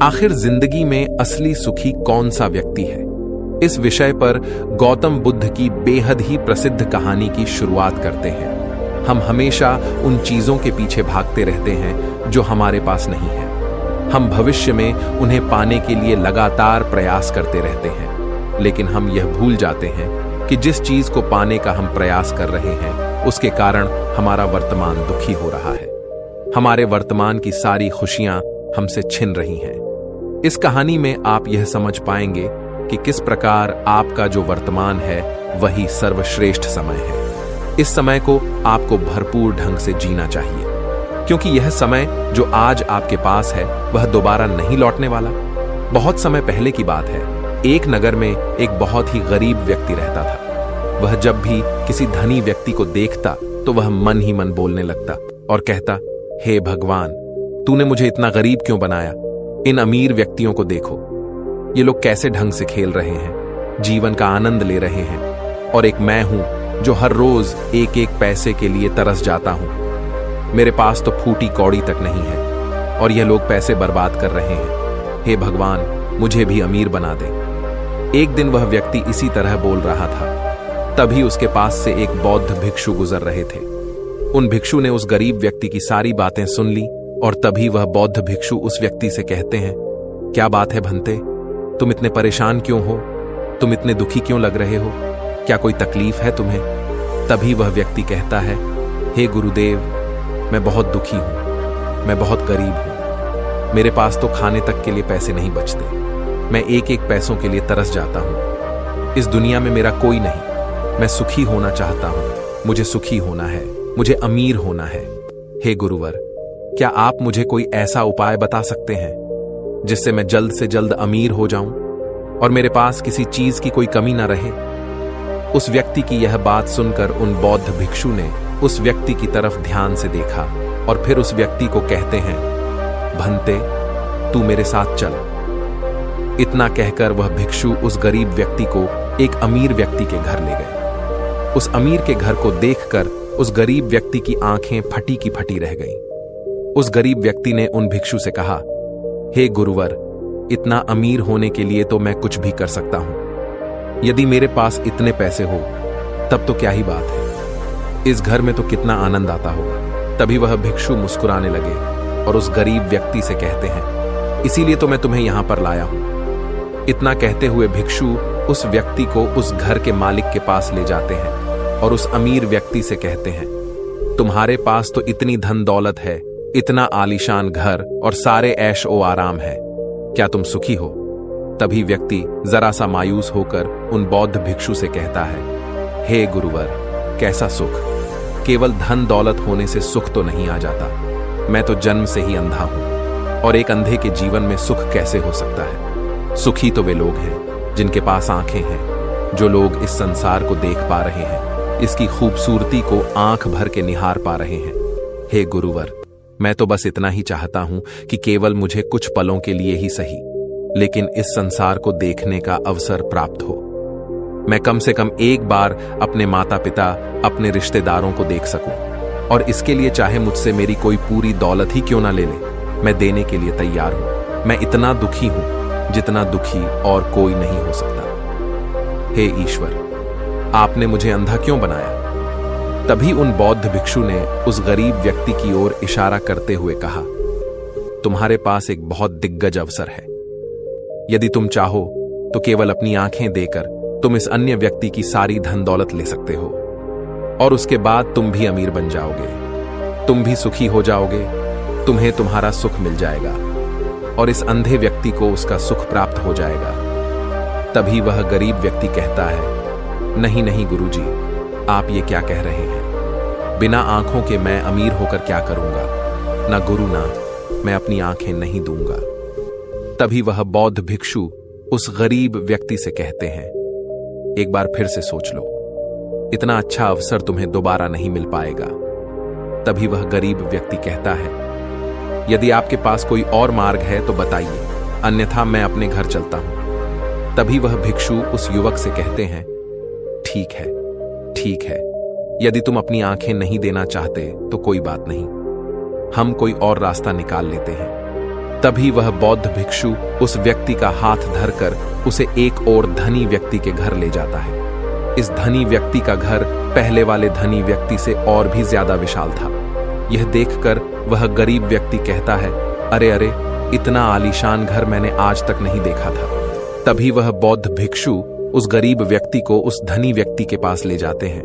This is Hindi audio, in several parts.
आखिर जिंदगी में असली सुखी कौन सा व्यक्ति है? इस विषय पर गौतम बुद्ध की बेहद ही प्रसिद्ध कहानी की शुरुआत करते हैं। हम हमेशा उन चीजों के पीछे भागते रहते हैं जो हमारे पास नहीं है। हम भविष्य में उन्हें पाने के लिए लगातार प्रयास करते रहते हैं, लेकिन हम यह भूल जाते हैं कि जिस चीज को पाने का हम प्रयास कर रहे हैं उसके कारण हमारा वर्तमान दुखी हो रहा है। हमारे वर्तमान की सारी खुशियां हमसे छिन रही हैं। इस कहानी में आप यह समझ पाएंगे कि किस प्रकार आपका जो वर्तमान है वही सर्वश्रेष्ठ समय है। इस समय को आपको भरपूर ढंग से जीना चाहिए, क्योंकि यह समय जो आज आपके पास है वह दोबारा नहीं लौटने वाला। बहुत समय पहले की बात है, एक नगर में एक बहुत ही गरीब व्यक्ति रहता था। वह जब भी किसी धनी व्यक्ति को देखता तो वह मन ही मन बोलने लगता और कहता, हे भगवान, तूने मुझे इतना गरीब क्यों बनाया? इन अमीर व्यक्तियों को देखो, ये लोग कैसे ढंग से खेल रहे हैं, जीवन का आनंद ले रहे हैं, और एक मैं हूं जो हर रोज एक एक पैसे के लिए तरस जाता हूं। मेरे पास तो फूटी कौड़ी तक नहीं है और यह लोग पैसे बर्बाद कर रहे हैं। हे भगवान, मुझे भी अमीर बना दे। एक दिन वह व्यक्ति इसी तरह बोल रहा था, तभी उसके पास से एक बौद्ध भिक्षु गुजर रहे थे। उन भिक्षु ने उस गरीब व्यक्ति की सारी बातें सुन ली और तभी वह बौद्ध भिक्षु उस व्यक्ति से कहते हैं, क्या बात है भंते, तुम इतने परेशान क्यों हो? तुम इतने दुखी क्यों लग रहे हो? क्या कोई तकलीफ है तुम्हें? तभी वह व्यक्ति कहता है, हे गुरुदेव, मैं बहुत दुखी हूं, मैं बहुत गरीब हूं, मेरे पास तो खाने तक के लिए पैसे नहीं बचते, मैं एक एक पैसों के लिए तरस जाता हूं। इस दुनिया में मेरा कोई नहीं, मैं सुखी होना चाहता हूं, मुझे सुखी होना है, मुझे अमीर होना है। हे गुरुवर, क्या आप मुझे कोई ऐसा उपाय बता सकते हैं जिससे मैं जल्द से जल्द अमीर हो जाऊं और मेरे पास किसी चीज की कोई कमी ना रहे? उस व्यक्ति की यह बात सुनकर उन बौद्ध भिक्षु ने उस व्यक्ति की तरफ ध्यान से देखा और फिर उस व्यक्ति को कहते हैं, भंते, तू मेरे साथ चल। इतना कहकर वह भिक्षु उस गरीब व्यक्ति को एक अमीर व्यक्ति के घर ले गए। उस अमीर के घर को देखकर उस गरीब व्यक्ति की आंखें फटी की फटी रह गईं। उस गरीब व्यक्ति ने उन भिक्षु से कहा, हे गुरुवर, इतना अमीर होने के लिए तो मैं कुछ भी कर सकता हूं। यदि मेरे पास इतने पैसे हो तब तो क्या ही बात है, इस घर में तो कितना आनंद आता होगा। तभी वह भिक्षु मुस्कुराने लगे और उस गरीब व्यक्ति से कहते हैं, इसीलिए तो मैं तुम्हें यहां पर लाया हूं। इतना कहते हुए भिक्षु उस व्यक्ति को उस घर के मालिक के पास ले जाते हैं और उस अमीर व्यक्ति से कहते हैं, तुम्हारे पास तो इतनी धन दौलत है, इतना आलीशान घर और सारे ऐश ओ आराम है, क्या तुम सुखी हो? तभी व्यक्ति जरा सा मायूस होकर उन बौद्ध भिक्षु से कहता है, हे गुरुवर, कैसा सुख? केवल धन दौलत होने से सुख तो नहीं आ जाता। मैं तो जन्म से ही अंधा हूं और एक अंधे के जीवन में सुख कैसे हो सकता है? सुखी तो वे लोग हैं जिनके पास आंखें हैं, जो लोग इस संसार को देख पा रहे हैं, इसकी खूबसूरती को आंख भर के निहार पा रहे हैं। हे गुरुवर, मैं तो बस इतना ही चाहता हूं कि केवल मुझे कुछ पलों के लिए ही सही, लेकिन इस संसार को देखने का अवसर प्राप्त हो। मैं कम से कम एक बार अपने माता पिता, अपने रिश्तेदारों को देख सकूं, और इसके लिए चाहे मुझसे मेरी कोई पूरी दौलत ही क्यों ना ले ले, मैं देने के लिए तैयार हूं। मैं इतना दुखी हूं जितना दुखी और कोई नहीं हो सकता। हे ईश्वर, आपने मुझे अंधा क्यों बनाया? तभी उन बौद्ध भिक्षु ने उस गरीब व्यक्ति की ओर इशारा करते हुए कहा, तुम्हारे पास एक बहुत दिग्गज अवसर है। यदि तुम चाहो तो केवल अपनी आंखें देकर तुम इस अन्य व्यक्ति की सारी धन दौलत ले सकते हो और उसके बाद तुम भी अमीर बन जाओगे, तुम भी सुखी हो जाओगे, तुम्हें तुम्हारा सुख मिल जाएगा और इस अंधे व्यक्ति को उसका सुख प्राप्त हो जाएगा। तभी वह गरीब व्यक्ति कहता है, नहीं नहीं गुरुजी, आप ये क्या कह रहे हैं? बिना आंखों के मैं अमीर होकर क्या करूंगा? ना गुरु, ना मैं अपनी आंखें नहीं दूंगा। तभी वह बौद्ध भिक्षु उस गरीब व्यक्ति से कहते हैं, एक बार फिर से सोच लो, इतना अच्छा अवसर तुम्हें दोबारा नहीं मिल पाएगा। तभी वह गरीब व्यक्ति कहता है, यदि आपके पास कोई और मार्ग है तो बताइए, अन्यथा मैं अपने घर चलता हूं। तभी वह भिक्षु उस युवक से कहते हैं, ठीक है, ठीक है, यदि तुम अपनी आंखें नहीं देना चाहते तो कोई बात नहीं, हम कोई और रास्ता निकाल लेते हैं। तभी वह बौद्ध भिक्षु उस व्यक्ति का हाथ धरकर उसे एक और धनी व्यक्ति के घर ले जाता है। इस धनी व्यक्ति का घर पहले वाले धनी व्यक्ति से और भी ज्यादा विशाल था। यह देखकर वह गरीब व्यक्ति कहता है, अरे अरे, इतना आलीशान घर मैंने आज तक नहीं देखा था। तभी वह बौद्ध भिक्षु उस गरीब व्यक्ति को उस धनी व्यक्ति के पास ले जाते हैं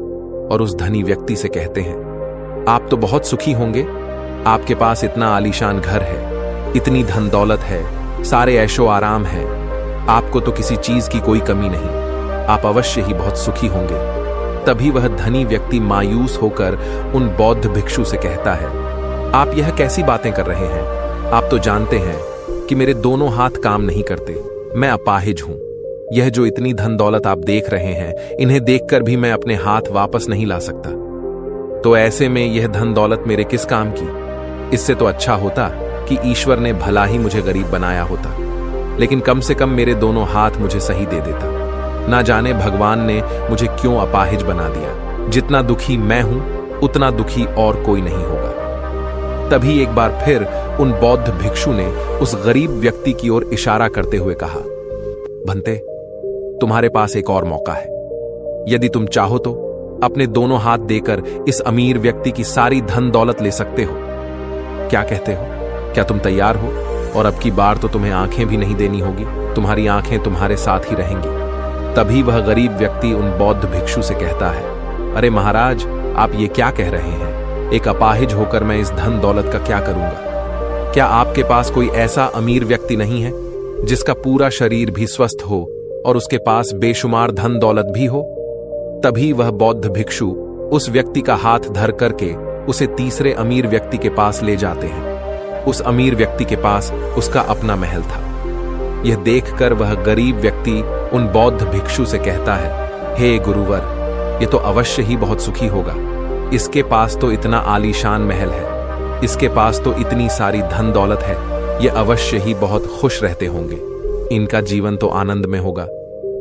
और उस धनी व्यक्ति से कहते हैं, आप तो बहुत सुखी होंगे, आपके पास इतना आलीशान घर है, इतनी धन दौलत है, सारे ऐशो आराम है, आपको तो किसी चीज की कोई कमी नहीं, आप अवश्य ही बहुत सुखी होंगे। तभी वह धनी व्यक्ति मायूस होकर उन बौद्ध भिक्षु से कहता है, आप यह कैसी बातें कर रहे हैं? आप तो जानते हैं कि मेरे दोनों हाथ काम नहीं करते, मैं अपाहिज हूं। यह जो इतनी धन दौलत आप देख रहे हैं, इन्हें देखकर भी मैं अपने हाथ वापस नहीं ला सकता। तो ऐसे में यह धन दौलत मेरे किस काम की? इससे तो अच्छा होता कि ईश्वर ने भला ही मुझे गरीब बनाया होता, लेकिन कम से कम मेरे दोनों हाथ मुझे सही दे देता। ना जाने भगवान ने मुझे क्यों अपाहिज बना दिया। जितना दुखी मैं हूं, उतना दुखी और कोई नहीं होगा। तभी एक बार फिर उन बौद्ध भिक्षु ने उस गरीब व्यक्ति की ओर इशारा करते हुए कहा, भंते, तुम्हारे पास एक और मौका है। यदि तुम चाहो तो अपने दोनों हाथ देकर इस अमीर व्यक्ति की सारी धन दौलत ले सकते हो। क्या कहते हो? क्या तुम तैयार हो? और अब की बार तो तुम्हें आंखें भी नहीं देनी होगी, तुम्हारी आंखें तुम्हारे साथ ही रहेंगी। तभी वह गरीब व्यक्ति उन बौद्ध भिक्षु से कहता है, अरे महाराज, आप ये क्या कह रहे हैं? एक अपाहिज होकर मैं इस धन दौलत का क्या करूंगा? क्या आपके पास कोई ऐसा अमीर व्यक्ति नहीं है जिसका पूरा शरीर भी स्वस्थ हो और उसके पास बेशुमार धन दौलत भी हो? तभी वह बौद्ध भिक्षु उस व्यक्ति का हाथ धर करके उसे तीसरे अमीर व्यक्ति के पास ले जाते हैं। उस अमीर व्यक्ति के पास उसका अपना महल था। यह देखकर वह गरीब व्यक्ति उन बौद्ध भिक्षु से कहता है, हे गुरुवर, ये तो अवश्य ही बहुत सुखी होगा। इसके पास तो इतना आलीशान महल है, इसके पास तो इतनी सारी धन दौलत है, ये अवश्य ही बहुत खुश रहते होंगे, इनका जीवन तो आनंद में होगा।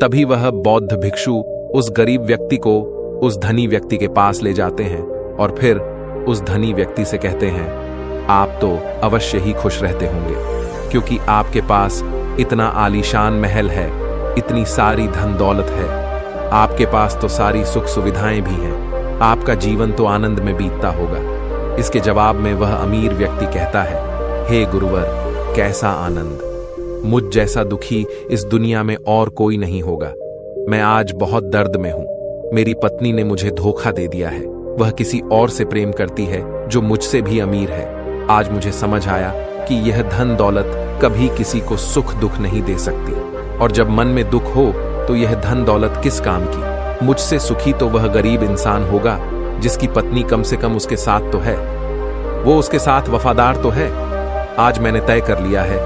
तभी वह बौद्ध भिक्षु उस गरीब व्यक्ति को उस धनी व्यक्ति के पास ले जाते हैं और फिर उस धनी व्यक्ति से कहते हैं, आप तो अवश्य ही खुश रहते होंगे, क्योंकि आपके पास इतना आलीशान महल है, इतनी सारी धन दौलत है, आपके पास तो सारी सुख सुविधाएं भी हैं, आपका जीवन तो आनंद में बीतता होगा। इसके जवाब में वह अमीर व्यक्ति कहता है, हे गुरुवर, कैसा आनंद! मुझ जैसा दुखी इस दुनिया में और कोई नहीं होगा। मैं आज बहुत दर्द में हूं। मेरी पत्नी ने मुझे धोखा दे दिया है, वह किसी और से प्रेम करती है जो मुझसे भी अमीर है। आज मुझे समझ आया कि यह धन दौलत कभी किसी को सुख दुख नहीं दे सकती, और जब मन में दुख हो तो यह धन दौलत किस काम की? मुझसे सुखी तो वह गरीब इंसान होगा जिसकी पत्नी कम से कम उसके साथ तो है, वो उसके साथ वफादार तो है। आज मैंने तय कर लिया है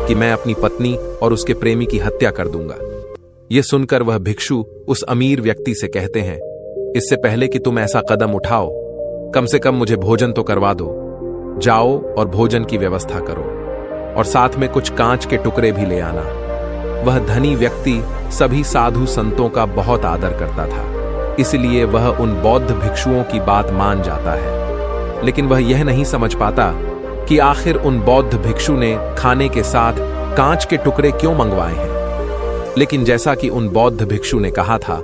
कि मैं अपनी पत्नी और उसके प्रेमी की हत्या कर दूंगा। यह सुनकर वह भिक्षु उस अमीर व्यक्ति से कहते हैं, इससे पहले कि तुम ऐसा कदम उठाओ, कम से कम मुझे भोजन तो करवा दो। जाओ और भोजन की व्यवस्था करो, और साथ में कुछ कांच के टुकड़े भी ले आना। वह धनी व्यक्ति सभी साधु संतों का बहुत आदर करता था, इसलिए वह उन बौद्ध भिक्षुओं की बात मान जाता है। लेकिन वह यह नहीं समझ पाता कि आखिर उन बौद्ध भिक्षु ने खाने के साथ कांच के टुकड़े क्यों मंगवाए हैं। लेकिन जैसा कि उन बौद्ध भिक्षु ने कहा था,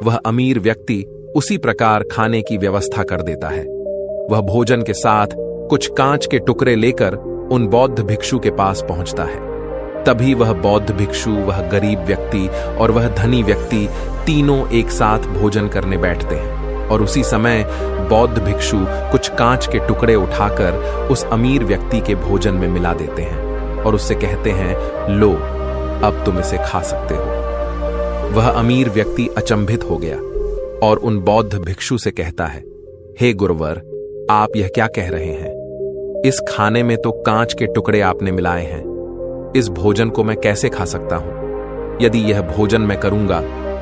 वह अमीर व्यक्ति उसी प्रकार खाने की व्यवस्था कर देता है। वह भोजन के साथ कुछ कांच के टुकड़े लेकर उन बौद्ध भिक्षु के पास पहुंचता है। तभी वह बौद्ध भिक्षु, वह गरीब व्यक्ति और वह धनी व्यक्ति तीनों एक साथ भोजन करने बैठते हैं, और उसी समय बौद्ध भिक्षु कुछ कांच के टुकड़े उठाकर उस अमीर व्यक्ति के भोजन में मिला देते हैं और उससे कहते हैं, लो, अब तुम इसे खा सकते हो। वह अमीर व्यक्ति अचंभित हो गया और उन बौद्ध भिक्षु से कहता है, हे गुरुवर, आप यह क्या कह रहे हैं? इस खाने में तो कांच के टुकड़े आपने मिलाए हैं, इस भोजन को मैं कैसे खा सकता हूं? यदि यह भोजन मैं करूंगा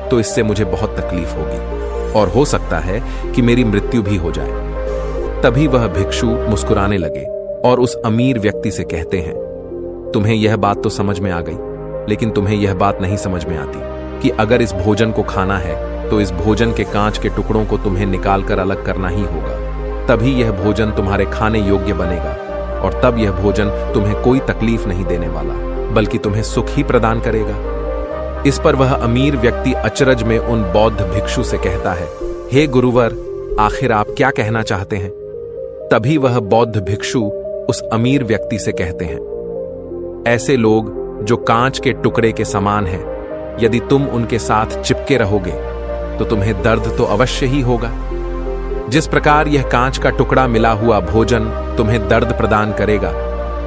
तो इससे मुझे बहुत तकलीफ होगी और हो सकता है कि मेरी मृत्यु भी हो जाए। तभी वह भिक्षु मुस्कुराने लगे और उस अमीर व्यक्ति से कहते हैं, तुम्हें यह बात तो समझ में आ गई, लेकिन तुम्हें यह बात नहीं समझ में आती कि अगर इस भोजन को खाना है तो इस भोजन के कांच के टुकड़ों को तुम्हें निकालकर अलग करना ही होगा, तभी यह भोजन तुम्हारे खाने योग्य बनेगा। और तब यह भोजन तुम्हें कोई तकलीफ नहीं देने वाला, बल्कि तुम्हें सुख ही प्रदान करेगा। इस पर वह अमीर व्यक्ति अचरज में उन बौद्ध भिक्षु से कहता है, हे गुरुवर, आखिर आप क्या कहना चाहते हैं? तभी वह बौद्ध भिक्षु उस अमीर व्यक्ति से कहते हैं, ऐसे लोग जो कांच के टुकड़े के समान हैं, यदि तुम उनके साथ चिपके रहोगे तो तुम्हें दर्द तो अवश्य ही होगा। जिस प्रकार यह कांच का टुकड़ा मिला हुआ भोजन तुम्हें दर्द प्रदान करेगा,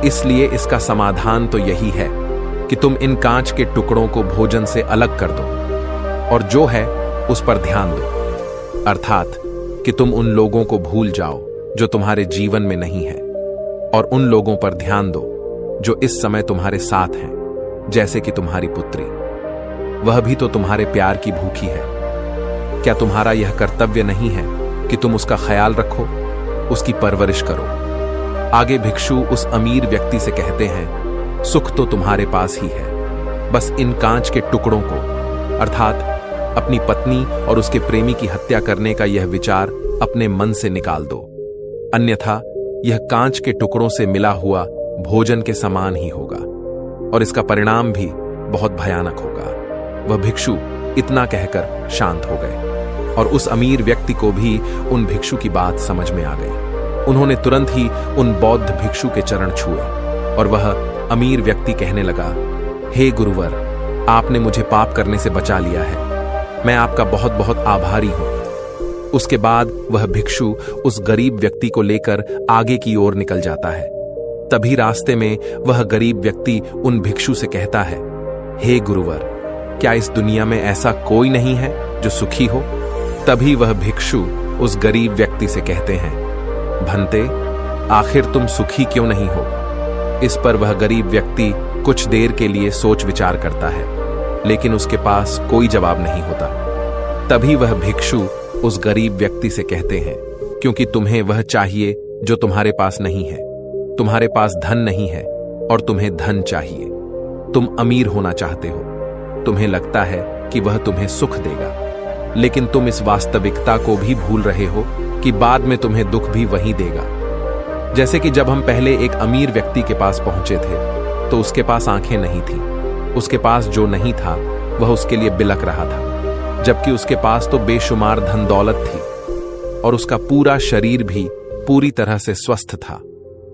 इसलिए इसका समाधान तो यही है कि तुम इन कांच के टुकड़ों को भोजन से अलग कर दो और जो है उस पर ध्यान दो, अर्थात कि तुम उन लोगों को भूल जाओ जो तुम्हारे जीवन में नहीं है और उन लोगों पर ध्यान दो जो इस समय तुम्हारे साथ हैं, जैसे कि तुम्हारी पुत्री। वह भी तो तुम्हारे प्यार की भूखी है। क्या तुम्हारा यह कर्तव्य नहीं है कि तुम उसका ख्याल रखो, उसकी परवरिश करो? आगे भिक्षु उस अमीर व्यक्ति से कहते हैं, सुख तो तुम्हारे पास ही है, बस इन कांच के टुकड़ों को, अर्थात अपनी पत्नी और उसके प्रेमी की हत्या करने का यह विचार अपने मन से निकाल दो, अन्यथा यह कांच के टुकड़ों से मिला हुआ भोजन के समान ही होगा और इसका परिणाम भी बहुत भयानक होगा। वह भिक्षु इतना कहकर शांत हो गए और उस अमीर व्यक्ति को भी उन भिक्षु की बात समझ में आ गई। उन्होंने तुरंत ही उन बौद्ध भिक्षु के चरण छुए और वह अमीर व्यक्ति कहने लगा, हे गुरुवर, आपने मुझे पाप करने से बचा लिया है, मैं आपका बहुत बहुत आभारी हूं। उसके बाद वह भिक्षु उस गरीब व्यक्ति को लेकर आगे की ओर निकल जाता है। तभी रास्ते में वह गरीब व्यक्ति उन भिक्षु से कहता है, हे गुरुवर, क्या इस दुनिया में ऐसा कोई नहीं है जो सुखी हो? तभी वह भिक्षु उस गरीब व्यक्ति से कहते हैं, भंते, आखिर तुम सुखी क्यों नहीं हो? इस पर वह गरीब व्यक्ति कुछ देर के लिए सोच विचार करता है, लेकिन उसके पास कोई जवाब नहीं होता। तभी वह भिक्षु उस गरीब व्यक्ति से कहते हैं, क्योंकि तुम्हें वह चाहिए जो तुम्हारे पास नहीं है। तुम्हारे पास धन नहीं है और तुम्हें धन चाहिए। तुम अमीर होना चाहते हो, तुम्हें लगता है कि वह तुम्हें सुख देगा, लेकिन तुम इस वास्तविकता को भी भूल रहे हो कि बाद में तुम्हें दुख भी वही देगा। जैसे कि जब हम पहले एक अमीर व्यक्ति के पास पहुंचे थे तो उसके पास आंखें नहीं थी, उसके पास जो नहीं था वह उसके लिए बिलक रहा था, जबकि उसके पास तो बेशुमार धन दौलत थी और उसका पूरा शरीर भी पूरी तरह से स्वस्थ था,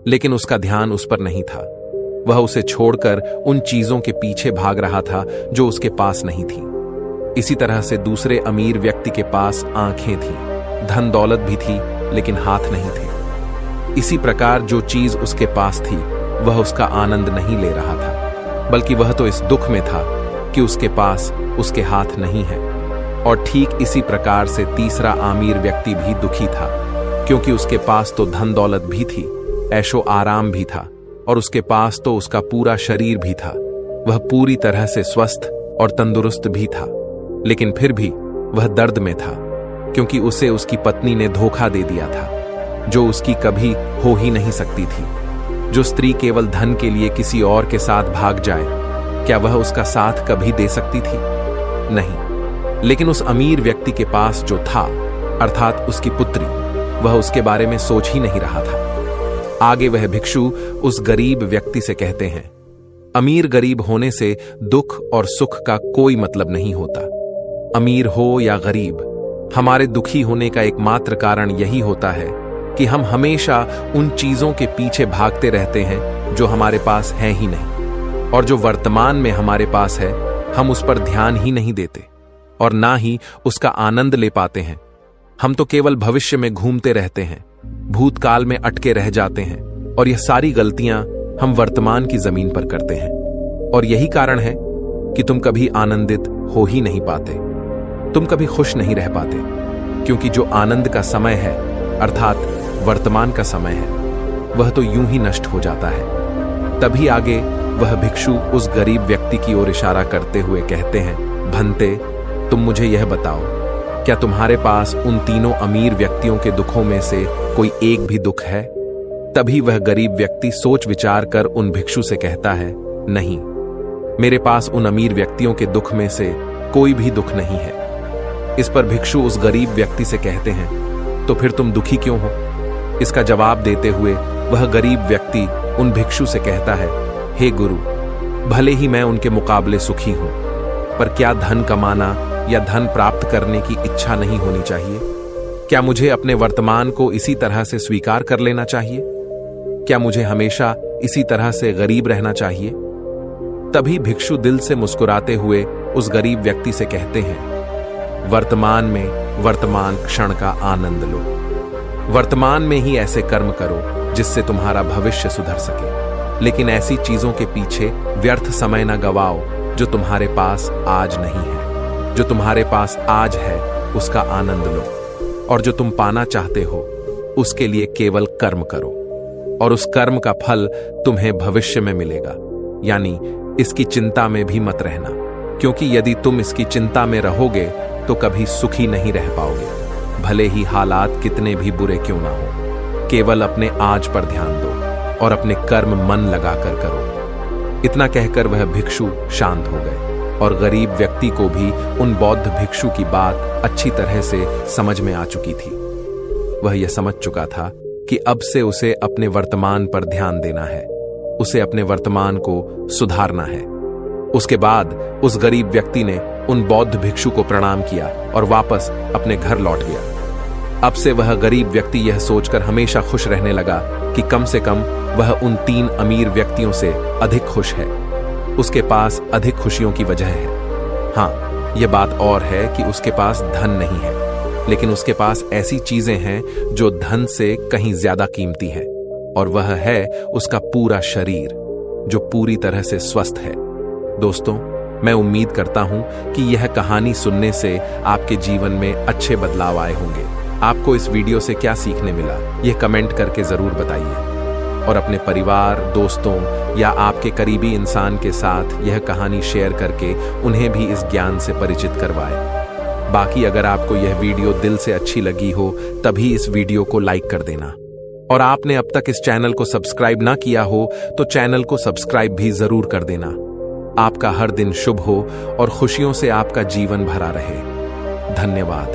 लेकिन उसका ध्यान उस पर नहीं था। वह उसे छोड़कर उन चीजों के पीछे भाग रहा था जो उसके पास नहीं थी। इसी तरह से दूसरे अमीर व्यक्ति के पास आंखें थी, धन दौलत भी थी, लेकिन हाथ नहीं थे। इसी प्रकार जो चीज उसके पास थी वह उसका आनंद नहीं ले रहा था, बल्कि वह तो इस दुख में था कि उसके पास उसके हाथ नहीं है। और ठीक इसी प्रकार से तीसरा अमीर व्यक्ति भी दुखी था, क्योंकि उसके पास तो धन दौलत भी थी, ऐशो आराम भी था और उसके पास तो उसका पूरा शरीर भी था। वह पूरी तरह से स्वस्थ और तंदुरुस्त भी था, लेकिन फिर भी वह दर्द में था, क्योंकि उसे उसकी पत्नी ने धोखा दे दिया था, जो उसकी कभी हो ही नहीं सकती थी। जो स्त्री केवल धन के लिए किसी और के साथ भाग जाए, क्या वह उसका साथ कभी दे सकती थी? नहीं। लेकिन उस अमीर व्यक्ति के पास जो था, अर्थात उसकी पुत्री, वह उसके बारे में सोच ही नहीं रहा था। आगे वह भिक्षु उस गरीब व्यक्ति से कहते हैं, अमीर गरीब होने से दुख और सुख का कोई मतलब नहीं होता। अमीर हो या गरीब, हमारे दुखी होने का एकमात्र कारण यही होता है कि हम हमेशा उन चीजों के पीछे भागते रहते हैं जो हमारे पास है ही नहीं, और जो वर्तमान में हमारे पास है हम उस पर ध्यान ही नहीं देते और ना ही उसका आनंद ले पाते हैं। हम तो केवल भविष्य में घूमते रहते हैं, भूतकाल में अटके रह जाते हैं, और यह सारी गलतियां हम वर्तमान की जमीन पर करते हैं। और यही कारण है कि तुम कभी आनंदित हो ही नहीं पाते, तुम कभी खुश नहीं रह पाते, क्योंकि जो आनंद का समय है, अर्थात वर्तमान का समय है, वह तो यूं ही नष्ट हो जाता है। तभी आगे वह भिक्षु उस गरीब व्यक्ति की ओर इशारा करते हुए कहते हैं, भंते, तुम मुझे यह बताओ, क्या तुम्हारे पास उन तीनों अमीर व्यक्तियों के दुखों में से कोई एक भी दुख है? तभी वह गरीब व्यक्ति सोच विचार कर उन भिक्षु से कहता है, नहीं, मेरे पास उन अमीर व्यक्तियों के दुख में से कोई भी दुख नहीं है। इस पर भिक्षु उस गरीब व्यक्ति से कहते हैं, तो फिर तुम दुखी क्यों हो? इसका जवाब देते हुए वह गरीब व्यक्ति उन भिक्षु से कहता है, हे गुरु, भले ही मैं उनके मुकाबले सुखी हूं, पर क्या धन कमाना या धन प्राप्त करने की इच्छा नहीं होनी चाहिए? क्या मुझे अपने वर्तमान को इसी तरह से स्वीकार कर लेना चाहिए? क्या मुझे हमेशा इसी तरह से गरीब रहना चाहिए? तभी भिक्षु दिल से मुस्कुराते हुए उस गरीब व्यक्ति से कहते हैं, वर्तमान में वर्तमान क्षण का आनंद लो। वर्तमान में ही ऐसे कर्म करो जिससे तुम्हारा भविष्य सुधर सके, लेकिन ऐसी चीजों के पीछे व्यर्थ समय न गवाओ जो तुम्हारे पास आज नहीं है। जो तुम्हारे पास आज है उसका आनंद लो, और जो तुम पाना चाहते हो उसके लिए केवल कर्म करो, और उस कर्म का फल तुम्हें भविष्य में मिलेगा। यानी इसकी चिंता में भी मत रहना, क्योंकि यदि तुम इसकी चिंता में रहोगे तो कभी सुखी नहीं रह पाओगे, भले ही हालात कितने भी बुरे क्यों ना हो। केवल अपने आज पर ध्यान दो और अपने कर्म मन लगाकर करो। इतना कहकर वह भिक्षु शांत हो गए, और गरीब व्यक्ति को भी उन बौद्ध भिक्षु की बात अच्छी तरह से समझ में आ चुकी थी। वह यह समझ चुका था कि अब से उसे अपने वर्तमान पर ध्यान देना है, उसे अपने वर्तमान को सुधारना है। उसके बाद उस गरीब व्यक्ति ने उन बौद्ध भिक्षु को प्रणाम किया और वापस अपने घर लौट गया। अब से वह गरीब व्यक्ति यह सोचकर हमेशा खुश रहने लगा कि कम से कम वह उन 3 अमीर व्यक्तियों से अधिक खुश है। उसके पास अधिक खुशियों की वजह है। हाँ, यह बात और है कि उसके पास धन नहीं है, लेकिन उसके पास ऐसी चीजें हैं जो धन से कहीं ज्यादा कीमती है, और वह है उसका पूरा शरीर जो पूरी तरह से स्वस्थ है। दोस्तों, मैं उम्मीद करता हूं कि यह कहानी सुनने से आपके जीवन में अच्छे बदलाव आए होंगे। आपको इस वीडियो से क्या सीखने मिला, यह कमेंट करके जरूर बताइए, और अपने परिवार, दोस्तों या आपके करीबी इंसान के साथ यह कहानी शेयर करके उन्हें भी इस ज्ञान से परिचित करवाएं। बाकी अगर आपको यह वीडियो दिल से अच्छी लगी हो तभी इस वीडियो को लाइक कर देना, और आपने अब तक इस चैनल को सब्सक्राइब ना किया हो तो चैनल को सब्सक्राइब भी जरूर कर देना। आपका हर दिन शुभ हो और खुशियों से आपका जीवन भरा रहे। धन्यवाद।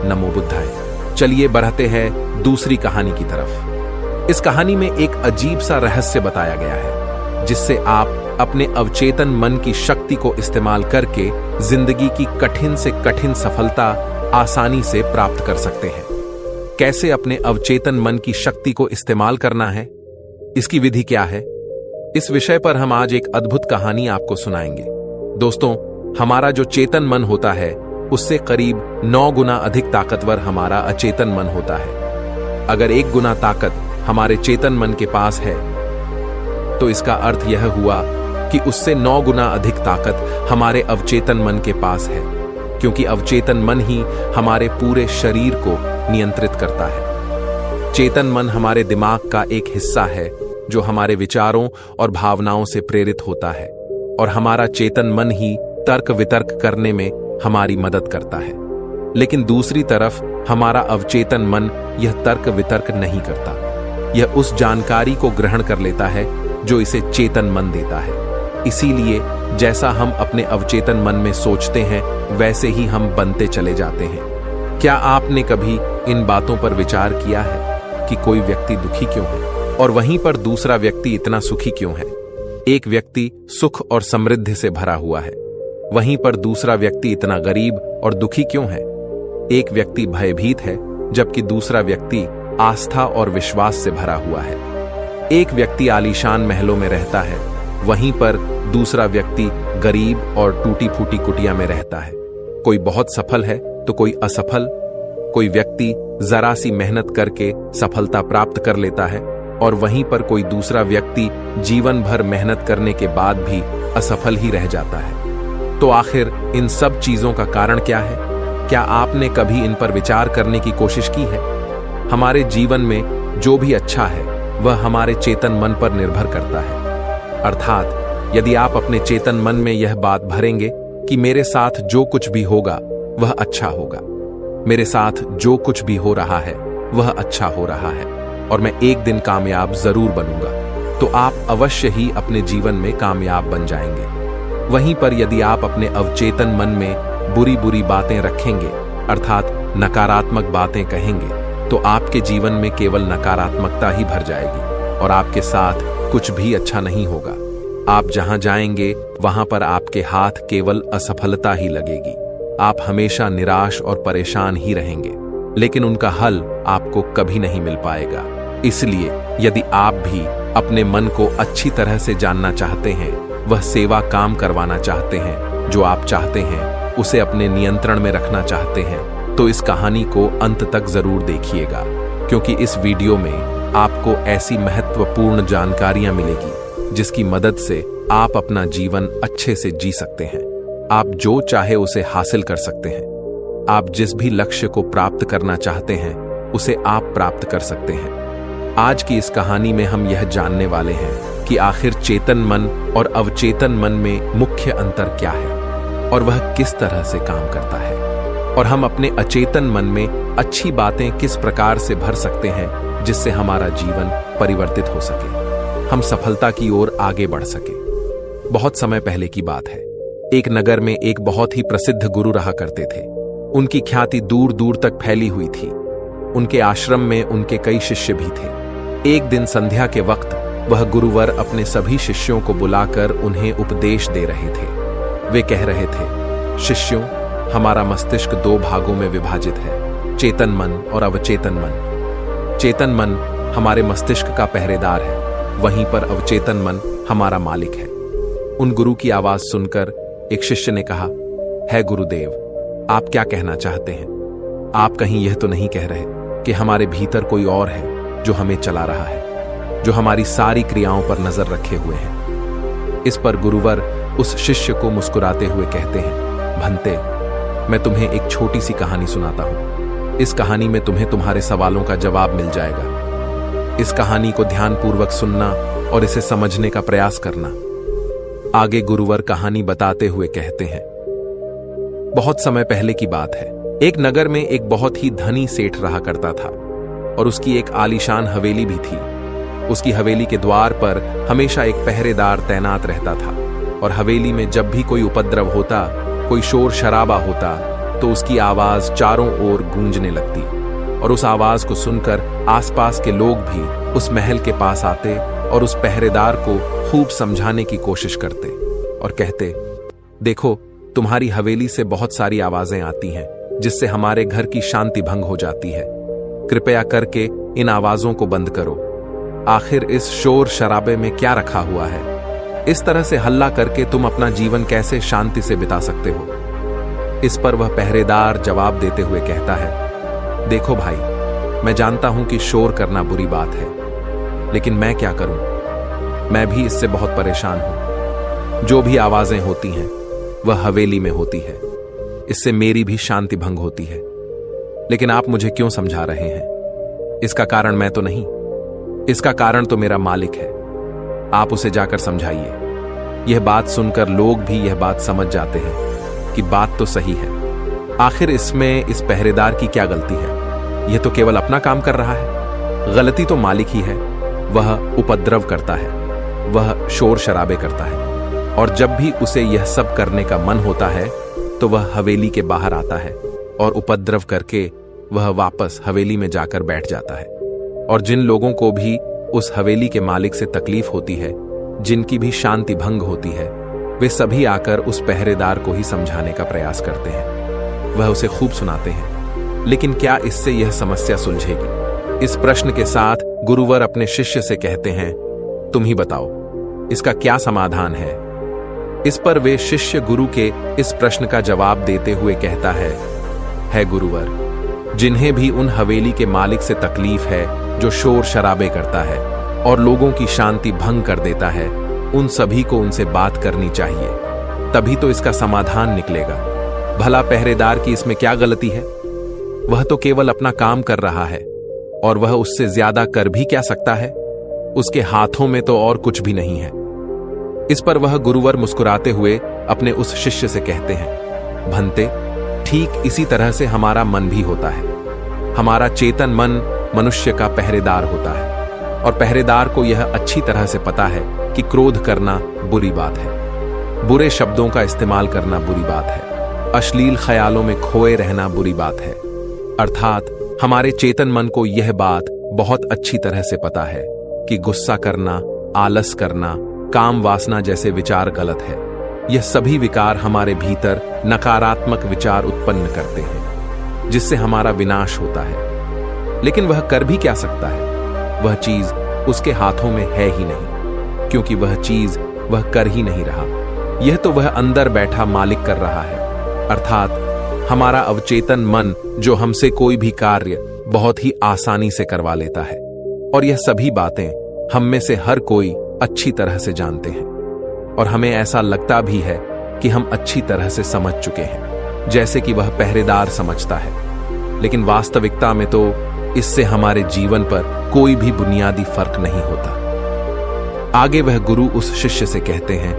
नमो बुद्धाय। चलिए बढ़ते हैं दूसरी कहानी की तरफ। इस कहानी में एक अजीब सा रहस्य बताया गया है, जिससे आप अपने अवचेतन मन की शक्ति को इस्तेमाल करके जिंदगी की कठिन से कठिन सफलता आसानी से प्राप्त कर सकते हैं। कैसे अपने अवचेतन मन की शक्ति को इस्तेमाल करना है, इसकी विधि क्या है, इस विषय पर हम आज एक अद्भुत कहानी आपको सुनाएंगे। दोस्तों, हमारा जो चेतन मन होता है उससे करीब 9 गुना अधिक ताकतवर हमारा अचेतन मन होता है। अगर 1 गुना ताकत हमारे चेतन मन के पास है तो इसका अर्थ यह हुआ कि उससे 9 गुना अधिक ताकत हमारे अवचेतन मन के पास है, क्योंकि अवचेतन मन ही हमारे पूरे शरीर को नियंत्रित करता है। चेतन मन हमारे दिमाग का एक हिस्सा है जो हमारे विचारों और भावनाओं से प्रेरित होता है, और हमारा चेतन मन ही तर्क वितर्क करने में हमारी मदद करता है। लेकिन दूसरी तरफ हमारा अवचेतन मन यह तर्क वितर्क नहीं करता। यह उस जानकारी को ग्रहण कर लेता है जो इसे चेतन मन देता है। इसीलिए जैसा हम अपने अवचेतन मन में सोचते हैं वैसे ही हम बनते चले जाते हैं। क्या आपने कभी इन बातों पर विचार किया है कि कोई व्यक्ति दुखी क्यों है और वहीं पर दूसरा व्यक्ति इतना सुखी क्यों है? एक व्यक्ति सुख और समृद्धि से भरा हुआ है, वहीं पर दूसरा व्यक्ति इतना गरीब और दुखी क्यों है? एक व्यक्ति भयभीत है जबकि दूसरा व्यक्ति आस्था और विश्वास से भरा हुआ है। एक व्यक्ति आलीशान महलों में रहता है, वहीं पर दूसरा व्यक्ति गरीब और टूटी फूटी कुटिया में रहता है। कोई बहुत सफल है तो कोई असफल। कोई व्यक्ति जरा सी मेहनत करके सफलता प्राप्त कर लेता है, और वहीं पर कोई दूसरा व्यक्ति जीवन भर मेहनत करने के बाद भी असफल ही रह जाता है। तो आखिर इन सब चीजों का कारण क्या है? क्या आपने कभी इन पर विचार करने की कोशिश की है? हमारे जीवन में जो भी अच्छा है वह हमारे चेतन मन पर निर्भर करता है। अर्थात यदि आप अपने चेतन मन में यह बात भरेंगे कि मेरे साथ जो कुछ भी होगा वह अच्छा होगा, मेरे साथ जो कुछ भी हो रहा है वह अच्छा हो रहा है, और मैं एक दिन कामयाब जरूर बनूंगा, तो आप अवश्य ही अपने जीवन में कामयाब बन जाएंगे। वहीं पर यदि आप अपने अवचेतन मन में बुरी बुरी बातें रखेंगे, अर्थात नकारात्मक बातें कहेंगे, तो आपके जीवन में केवल नकारात्मकता ही भर जाएगी। और आपके साथ कुछ भी अच्छा नहीं होगा। आप जहां जाएंगे वहां पर आपके हाथ केवल असफलता ही लगेगी। आप हमेशा निराश और परेशान ही रहेंगे, लेकिन उनका हल आपको कभी नहीं मिल पाएगा। इसलिए यदि आप भी अपने मन को अच्छी तरह से जानना चाहते हैं, वह सेवा काम करवाना चाहते हैं जो आप चाहते हैं, उसे अपने नियंत्रण में रखना चाहते हैं, तो इस कहानी को अंत तक जरूर देखिएगा, क्योंकि इस वीडियो में आपको ऐसी महत्वपूर्ण जानकारियां मिलेगी जिसकी मदद से आप अपना जीवन अच्छे से जी सकते हैं। आप जो चाहे उसे हासिल कर सकते हैं। आप जिस भी लक्ष्य को प्राप्त करना चाहते हैं उसे आप प्राप्त कर सकते हैं। आज की इस कहानी में हम यह जानने वाले हैं कि आखिर चेतन मन और अवचेतन मन में मुख्य अंतर क्या है और वह किस तरह से काम करता है, और हम अपने अचेतन मन में अच्छी बातें किस प्रकार से भर सकते हैं जिससे हमारा जीवन परिवर्तित हो सके, हम सफलता की ओर आगे बढ़ सके। बहुत समय पहले की बात है। एक नगर में एक बहुत ही प्रसिद्ध गुरु रहा करते थे। उनकी ख्याति दूर दूर तक फैली हुई थी। उनके आश्रम में उनके कई शिष्य भी थे। एक दिन संध्या के वक्त वह गुरुवर अपने सभी शिष्यों को बुलाकर उन्हें उपदेश दे रहे थे। वे कह रहे थे, शिष्यों, हमारा मस्तिष्क दो भागों में विभाजित है, चेतन मन और अवचेतन मन। चेतन मन हमारे मस्तिष्क का पहरेदार है, वहीं पर अवचेतन मन हमारा मालिक है। उन गुरु की आवाज सुनकर एक शिष्य ने कहा, है गुरुदेव, आप क्या कहना चाहते हैं? आप कहीं यह तो नहीं कह रहे कि हमारे भीतर कोई और है जो हमें चला रहा है, जो हमारी सारी क्रियाओं पर नजर रखे हुए हैं? इस पर गुरुवर उस शिष्य को मुस्कुराते हुए कहते हैं, भंते, मैं तुम्हें एक छोटी सी कहानी सुनाता हूं। इस कहानी में तुम्हें तुम्हारे सवालों का जवाब मिल जाएगा। इस कहानी को ध्यानपूर्वक सुनना और इसे समझने का प्रयास करना। आगे गुरुवर कहानी बताते हुए कहते हैं, बहुत समय पहले की बात है। एक नगर में एक बहुत ही धनी सेठ रहा करता था और उसकी एक आलीशान हवेली भी थी। उसकी हवेली के द्वार पर हमेशा एक पहरेदार तैनात रहता था, और हवेली में जब भी कोई उपद्रव होता, कोई शोर शराबा होता, तो उसकी आवाज चारों ओर गूंजने लगती, और उस आवाज को सुनकर आसपास के लोग भी उस महल के पास आते और उस पहरेदार को खूब समझाने की कोशिश करते और कहते, देखो, तुम्हारी हवेली से बहुत सारी आवाजें आती हैं जिससे हमारे घर की शांति भंग हो जाती है। कृपया करके इन आवाजों को बंद करो। आखिर इस शोर शराबे में क्या रखा हुआ है? इस तरह से हल्ला करके तुम अपना जीवन कैसे शांति से बिता सकते हो? इस पर वह पहरेदार जवाब देते हुए कहता है, देखो भाई, मैं जानता हूं कि शोर करना बुरी बात है, लेकिन मैं क्या करूं? मैं भी इससे बहुत परेशान हूं। जो भी आवाजें होती हैं वह हवेली में होती है। इससे मेरी भी शांति भंग होती है। लेकिन आप मुझे क्यों समझा रहे हैं? इसका कारण मैं तो नहीं, इसका कारण तो मेरा मालिक है। आप उसे जाकर समझाइए। यह बात सुनकर लोग भी यह बात समझ जाते हैं कि बात तो सही है। आखिर इसमें इस पहरेदार की क्या गलती है? यह तो केवल अपना काम कर रहा है। गलती तो मालिक ही है। वह उपद्रव करता है, वह शोर शराबे करता है, और जब भी उसे यह सब करने का मन होता है तो वह हवेली के बाहर आता है और उपद्रव करके वह वापस हवेली में जाकर बैठ जाता है। और जिन लोगों को भी उस हवेली के मालिक से तकलीफ होती है, जिनकी भी शांति भंग होती है, वे सभी आकर उस पहरेदार को ही समझाने का प्रयास करते हैं। वह उसे खूब सुनाते हैं, लेकिन क्या इससे यह समस्या सुलझेगी? इस प्रश्न के साथ गुरुवर अपने शिष्य से कहते हैं, तुम ही बताओ, इसका क्या समाधान है? इस पर वे शिष्य गुरु के इस प्रश्न का जवाब देते हुए कहता है गुरुवर, जिन्हें भी उन हवेली के मालिक से तकलीफ है जो शोर शराबे करता है और लोगों की शांति भंग कर देता है, उन सभी को उनसे बात करनी चाहिए, तभी तो इसका समाधान निकलेगा। भला पहरेदार की इसमें क्या गलती है? वह तो केवल अपना काम कर रहा है, और वह उससे ज्यादा कर भी क्या सकता है? उसके हाथों में तो और कुछ भी नहीं है। इस पर वह गुरुवर मुस्कुराते हुए अपने उस शिष्य से कहते हैं, भंते, ठीक इसी तरह से हमारा मन भी होता है। हमारा चेतन मन मनुष्य का पहरेदार होता है, और पहरेदार को यह अच्छी तरह से पता है कि क्रोध करना बुरी बात है, बुरे शब्दों का इस्तेमाल करना बुरी बात है, अश्लील ख्यालों में खोए रहना बुरी बात है। अर्थात हमारे चेतन मन को यह बात बहुत अच्छी तरह से पता है कि गुस्सा करना, आलस करना, काम वासना जैसे विचार गलत है। यह सभी विकार हमारे भीतर नकारात्मक विचार उत्पन्न करते हैं, जिससे हमारा विनाश होता है। लेकिन वह कर भी क्या सकता है? वह चीज उसके हाथों में है ही नहीं, क्योंकि वह चीज वह कर ही नहीं रहा। यह तो वह अंदर बैठा मालिक कर रहा है, अर्थात हमारा अवचेतन मन, जो हमसे कोई भी कार्य बहुत ही आसानी से करवा लेता है। और यह सभी बातें हम में से हर कोई अच्छी तरह से जानते हैं, और हमें ऐसा लगता भी है कि हम अच्छी तरह से समझ चुके हैं, जैसे कि वह पहरेदार समझता है। लेकिन वास्तविकता में तो इससे हमारे जीवन पर कोई भी बुनियादी फर्क नहीं होता। आगे वह गुरु उस शिष्य से कहते हैं,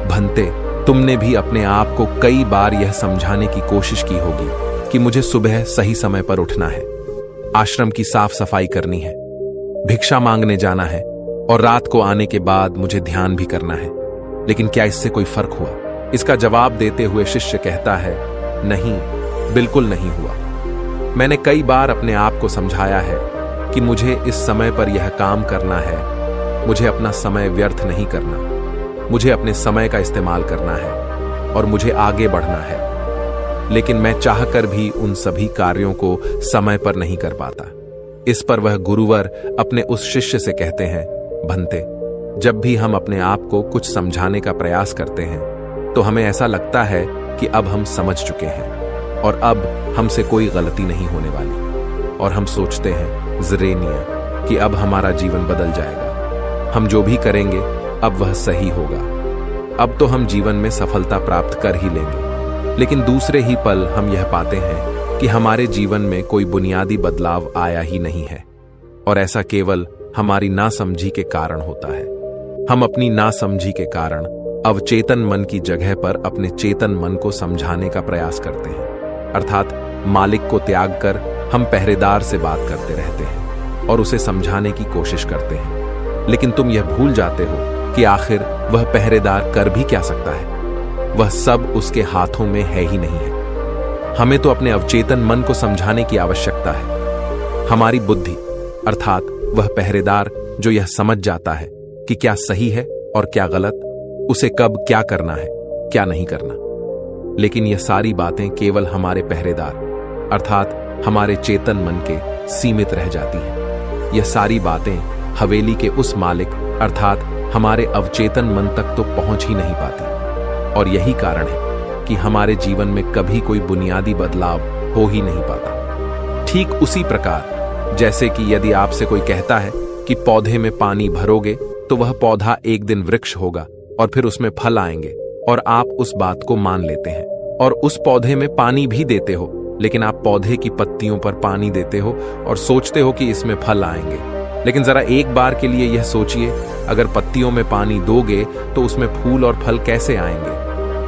भंते, तुमने भी अपने आप को कई बार यह समझाने की कोशिश की होगी कि मुझे सुबह सही समय पर उठना है, आश्रम की साफ सफाई करनी है, भिक्षा मांगने जाना है, और रात को आने के बाद मुझे ध्यान भी करना है। लेकिन क्या इससे कोई फर्क हुआ? इसका जवाब देते हुए शिष्य कहता है, नहीं, बिल्कुल नहीं हुआ। मैंने कई बार अपने आप को समझाया है कि मुझे इस समय पर यह काम करना है, मुझे अपना समय व्यर्थ नहीं करना, मुझे अपने समय का इस्तेमाल करना है और मुझे आगे बढ़ना है। लेकिन मैं चाहकर भी उन सभी कार्यों को समय पर नहीं कर पाता। इस पर वह गुरुवर अपने उस शिष्य से कहते हैं, भंते, जब भी हम अपने आप को कुछ समझाने का प्रयास करते हैं तो हमें ऐसा लगता है कि अब हम समझ चुके हैं और अब हमसे कोई गलती नहीं होने वाली, और हम सोचते हैं ज़रेनिया कि अब हमारा जीवन बदल जाएगा, हम जो भी करेंगे अब वह सही होगा, अब तो हम जीवन में सफलता प्राप्त कर ही लेंगे। लेकिन दूसरे ही पल हम यह पाते हैं कि हमारे जीवन में कोई बुनियादी बदलाव आया ही नहीं है, और ऐसा केवल हमारी नासमझी के कारण होता है। हम अपनी नासमझी के कारण अवचेतन मन की जगह पर अपने चेतन मन को समझाने का प्रयास करते हैं, अर्थात मालिक को त्याग कर हम पहरेदार से बात करते रहते हैं और उसे समझाने की कोशिश करते हैं। लेकिन तुम यह भूल जाते हो कि आखिर वह पहरेदार कर भी क्या सकता है? वह सब उसके हाथों में है ही नहीं है। हमें तो अपने अवचेतन मन को समझाने की आवश्यकता है। हमारी बुद्धि, अर्थात वह पहरेदार जो यह समझ जाता है कि क्या सही है और क्या गलत, उसे कब क्या करना है, क्या नहीं करना। लेकिन यह सारी बातें केवल हमारे पहरेदार, अर्थात हमारे चेतन मन के सीमित रह जाती हैं। यह सारी बातें हवेली के उस मालिक, अर्थात हमारे अवचेतन मन तक तो पहुंच ही नहीं पाती, और यही कारण है कि हमारे जीवन में कभी कोई बुनियादी बदलाव हो ही नहीं पाता। ठीक उसी प्रकार जैसे कि यदि आपसे कोई कहता है कि पौधे में पानी भरोगे तो वह पौधा एक दिन वृक्ष होगा और फिर उसमें फल आएंगे, और आप उस बात को मान लेते हैं और उस पौधे में पानी भी देते हो, लेकिन आप पौधे की पत्तियों पर पानी देते हो और सोचते हो कि इसमें फल आएंगे। लेकिन जरा एक बार के लिए यह सोचिए, अगर पत्तियों में पानी दोगे तो उसमें फूल और फल कैसे आएंगे?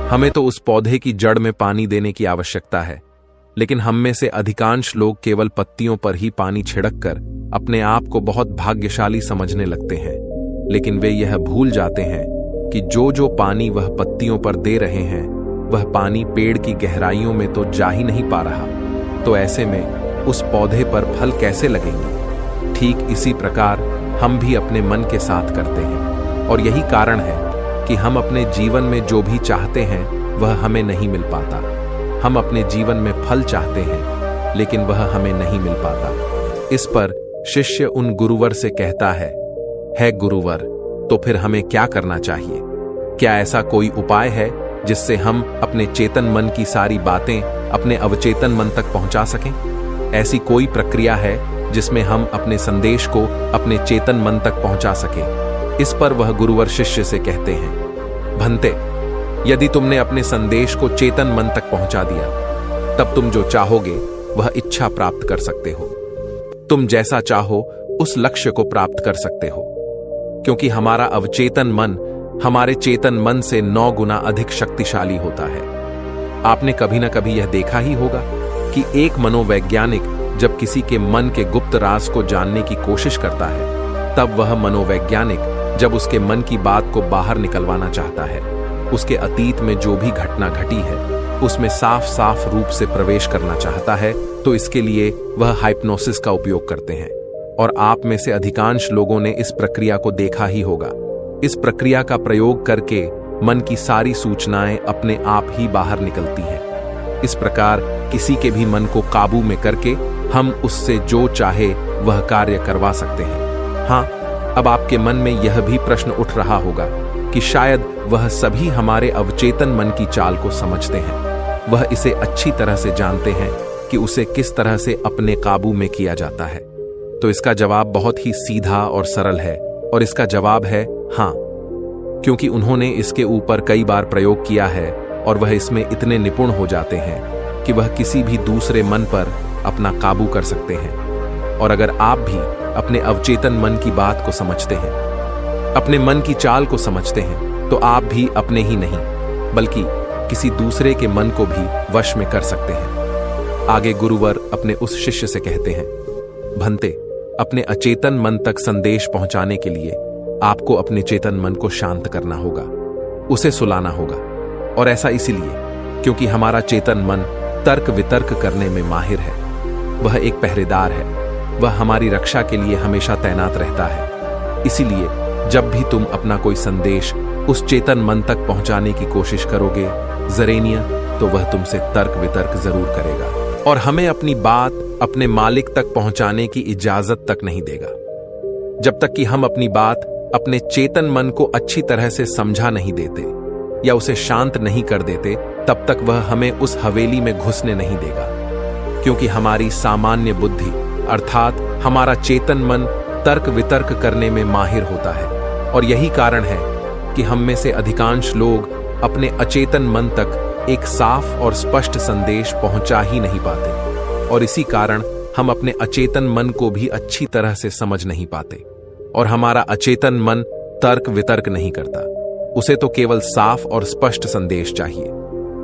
हमें तो उस पौधे की जड़ में पानी देने की आवश्यकता है, लेकिन हम में से अधिकांश लोग केवल पत्तियों पर ही पानी छिड़क कर अपने आप को बहुत भाग्यशाली समझने लगते हैं। लेकिन वे यह भूल जाते हैं कि जो जो पानी वह पत्तियों पर दे रहे हैं, वह पानी पेड़ की गहराइयों में तो जा ही नहीं पा रहा, तो ऐसे में उस पौधे पर फल कैसे लगेंगे? ठीक इसी प्रकार हम भी अपने मन के साथ करते हैं, और यही कारण है कि हम अपने जीवन में जो भी चाहते हैं वह हमें नहीं मिल पाता। हम अपने जीवन में फल चाहते हैं, लेकिन वह हमें नहीं मिल पाता। इस पर शिष्य उन गुरुवर से कहता है गुरुवर, तो फिर हमें क्या करना चाहिए? क्या ऐसा कोई उपाय है जिससे हम अपने चेतन मन की सारी बातें अपने अवचेतन मन तक पहुंचा सकें? ऐसी कोई प्रक्रिया है जिसमें हम अपने संदेश को अपने चेतन मन तक पहुंचा सकें? इस पर वह गुरुवर शिष्य से कहते हैं, भंते, यदि तुमने अपने संदेश को चेतन मन तक पहुंचा दिया, तब तुम जो चाहोगे वह इच्छा प्राप्त कर सकते हो। तुम जैसा चाहो उस लक्ष्य को प्राप्त कर सकते हो, क्योंकि हमारा अवचेतन मन हमारे चेतन मन से 9 गुना अधिक शक्तिशाली होता है। आपने कभी ना कभी यह देखा ही होगा कि एक मनोवैज्ञानिक जब किसी के मन के गुप्त राज को जानने की कोशिश करता है, तब वह मनोवैज्ञानिक जब उसके मन की बात को बाहर निकलवाना चाहता है, उसके अतीत में जो भी घटना घटी है उसमें साफ साफ रूप से प्रवेश करना चाहता है, तो इसके लिए वह हाइप्नोसिस का उपयोग करते हैं। और आप में से अधिकांश लोगों ने इस प्रक्रिया को देखा ही होगा। इस प्रक्रिया का प्रयोग करके मन की सारी सूचनाएं अपने आप ही बाहर निकलती हैं। इस प्रकार किसी के भी मन को काबू में करके हम उससे जो चाहे वह कार्य करवा सकते हैं। हाँ, अब आपके मन में यह भी प्रश्न उठ रहा होगा कि शायद वह सभी हमारे अवचेतन मन की चाल को समझते हैं, वह इसे अच्छी तरह से जानते हैं कि उसे किस तरह से अपने काबू में किया जाता है। तो इसका जवाब बहुत ही सीधा और सरल है, और इसका जवाब है हाँ, क्योंकि उन्होंने इसके ऊपर कई बार प्रयोग किया है और वह इसमें इतने निपुण हो जाते हैं कि वह किसी भी दूसरे मन पर अपना काबू कर सकते हैं। और अगर आप भी अपने अवचेतन मन की बात को समझते हैं, अपने मन की चाल को समझते हैं, तो आप भी अपने ही नहीं बल्कि किसी दूसरे के मन को भी वश में कर सकते हैं। आगे गुरुवर अपने उस शिष्य से कहते हैं, भंते, अपने अचेतन मन तक संदेश पहुंचाने के लिए आपको अपने चेतन मन को शांत करना होगा, उसे सुलाना होगा। और ऐसा इसीलिए क्योंकि हमारा चेतन मन तर्क वितर्क करने में माहिर है। वह एक पहरेदार है, वह हमारी रक्षा के लिए हमेशा तैनात रहता है। इसीलिए जब भी तुम अपना कोई संदेश उस चेतन मन तक पहुंचाने की कोशिश करोगे ज़रेनिया, तो वह तुमसे तर्क वितर्क जरूर करेगा और हमें अपनी बात अपने मालिक तक पहुंचाने की इजाजत तक नहीं देगा। जब तक कि हम अपनी बात अपने चेतन मन को अच्छी तरह से समझा नहीं देते या उसे शांत नहीं कर देते, तब तक वह हमें उस हवेली में घुसने नहीं देगा। क्योंकि हमारी सामान्य बुद्धि अर्थात हमारा चेतन मन तर्क वितर्क करने में माहिर होता है, और यही कारण है कि हम में से अधिकांश लोग अपने अचेतन मन तक एक साफ और स्पष्ट संदेश पहुंचा ही नहीं पाते, और इसी कारण हम अपने अचेतन मन को भी अच्छी तरह से समझ नहीं पाते। और हमारा अचेतन मन तर्क वितर्क नहीं करता, उसे तो केवल साफ और स्पष्ट संदेश चाहिए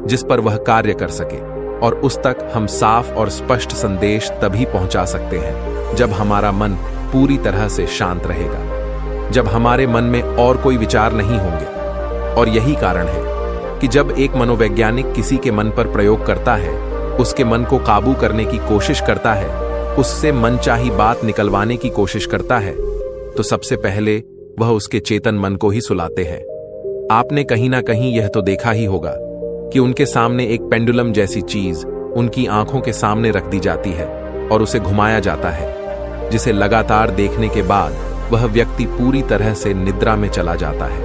जिस पर वह कार्य कर सके। और उस तक हम साफ और स्पष्ट संदेश तभी पहुंचा सकते हैं जब हमारा मन पूरी तरह से शांत रहेगा, जब हमारे मन में और कोई विचार नहीं होंगे। और यही कारण है कि जब एक मनोवैज्ञानिक किसी के मन पर प्रयोग करता है, उसके मन को काबू करने की कोशिश करता है, उससे मनचाही बात निकलवाने की कोशिश करता है, तो सबसे पहले वह उसके चेतन मन को ही सुलाते हैं। आपने कहीं ना कहीं यह तो देखा ही होगा कि उनके सामने एक पेंडुलम जैसी चीज उनकी आंखों के सामने रख दी जाती है और उसे घुमाया जाता है, जिसे लगातार देखने के बाद वह व्यक्ति पूरी तरह से निद्रा में चला जाता है,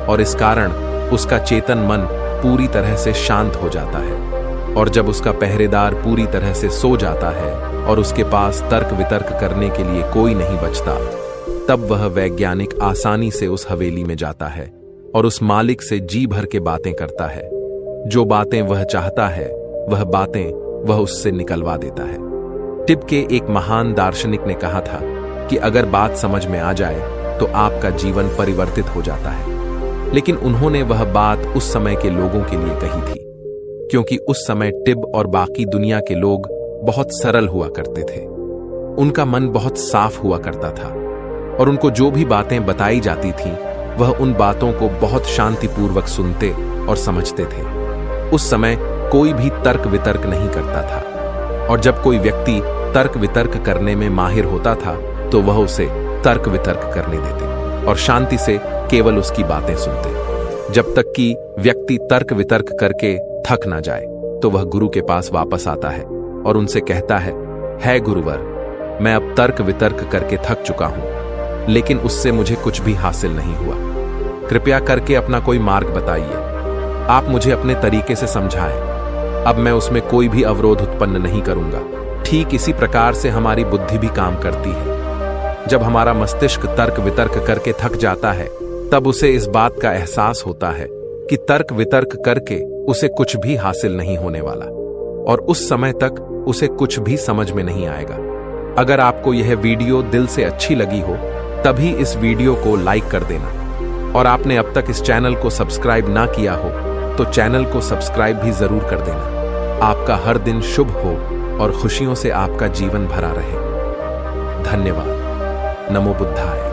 और इस कारण उसका चेतन मन पूरी तरह से शांत हो जाता है। और जब उसका पहरेदार पूरी तरह से सो जाता है और उसके पास तर्क वितर्क करने के लिए कोई नहीं बचता, तब वह वैज्ञानिक आसानी से उस हवेली में जाता है और उस मालिक से जी भर के बातें करता है। जो बातें वह चाहता है वह बातें वह उससे निकलवा देता है। टिब के एक महान दार्शनिक ने कहा था कि अगर बात समझ में आ जाए तो आपका जीवन परिवर्तित हो जाता है। लेकिन उन्होंने वह बात उस समय के लोगों के लिए कही थी, क्योंकि उस समय टिब और बाकी दुनिया के लोग बहुत सरल हुआ करते थे। उनका मन बहुत साफ हुआ करता था और उनको जो भी बातें बताई जाती थीं, वह उन बातों को बहुत शांतिपूर्वक सुनते और समझते थे। उस समय कोई भी तर्क वितर्क नहीं करता था, और जब कोई व्यक्ति तर्क वितर्क करने में माहिर होता था तो वह उसे तर्क वितर्क करने देते और शांति से केवल उसकी बातें सुनते, जब तक कि व्यक्ति तर्क वितर्क करके थक ना जाए। तो वह गुरु के पास वापस आता है और उनसे कहता है गुरुवर, मैं अब तर्क वितर्क करके थक चुका हूं, लेकिन उससे मुझे कुछ भी हासिल नहीं हुआ। कृपया करके अपना कोई मार्ग बताइए, आप मुझे अपने तरीके से समझाएं। अब मैं उसमें कोई भी अवरोध उत्पन्न नहीं करूंगा। ठीक इसी प्रकार से हमारी बुद्धि भी काम करती है। जब हमारा मस्तिष्क तर्क वितर्क करके थक जाता है, तब उसे इस बात का एहसास होता है कि तर्क वितर्क करके उसे कुछ भी हासिल नहीं होने वाला, और उस समय तक उसे कुछ भी समझ में नहीं आएगा। अगर आपको यह वीडियो दिल से अच्छी लगी हो, तभी इस वीडियो को लाइक कर देना, और आपने अब तक इस चैनल को सब्सक्राइब ना किया हो तो चैनल को सब्सक्राइब भी जरूर कर देना। आपका हर दिन शुभ हो और खुशियों से आपका जीवन भरा रहे। धन्यवाद। नमो बुद्धाय।